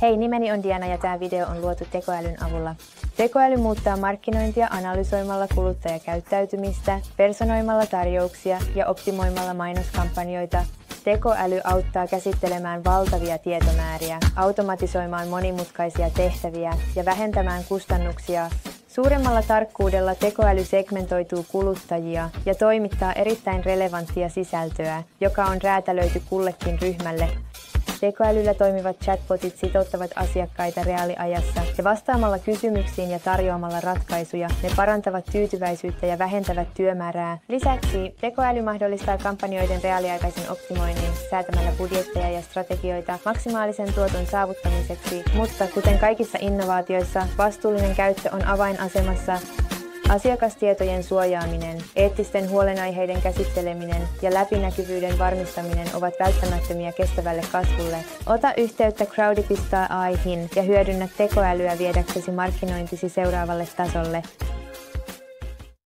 Hei, nimeni on Diana ja tämä video on luotu tekoälyn avulla. Tekoäly muuttaa markkinointia analysoimalla kuluttajakäyttäytymistä, personoimalla tarjouksia ja optimoimalla mainoskampanjoita. Tekoäly auttaa käsittelemään valtavia tietomääriä, automatisoimaan monimutkaisia tehtäviä ja vähentämään kustannuksia. Suuremmalla tarkkuudella tekoäly segmentoituu kuluttajia ja toimittaa erittäin relevanttia sisältöä, joka on räätälöity kullekin ryhmälle. Tekoälyllä toimivat chatbotit sitouttavat asiakkaita reaaliajassa ja vastaamalla kysymyksiin ja tarjoamalla ratkaisuja ne parantavat tyytyväisyyttä ja vähentävät työmäärää. Lisäksi tekoäly mahdollistaa kampanjoiden reaaliaikaisen optimoinnin säätämällä budjetteja ja strategioita maksimaalisen tuoton saavuttamiseksi, mutta kuten kaikissa innovaatioissa, vastuullinen käyttö on avainasemassa. Asiakastietojen suojaaminen, eettisten huolenaiheiden käsitteleminen ja läpinäkyvyyden varmistaminen ovat välttämättömiä kestävälle kasvulle. Ota yhteyttä Crowdy.aihin ja hyödynnä tekoälyä viedäksesi markkinointisi seuraavalle tasolle.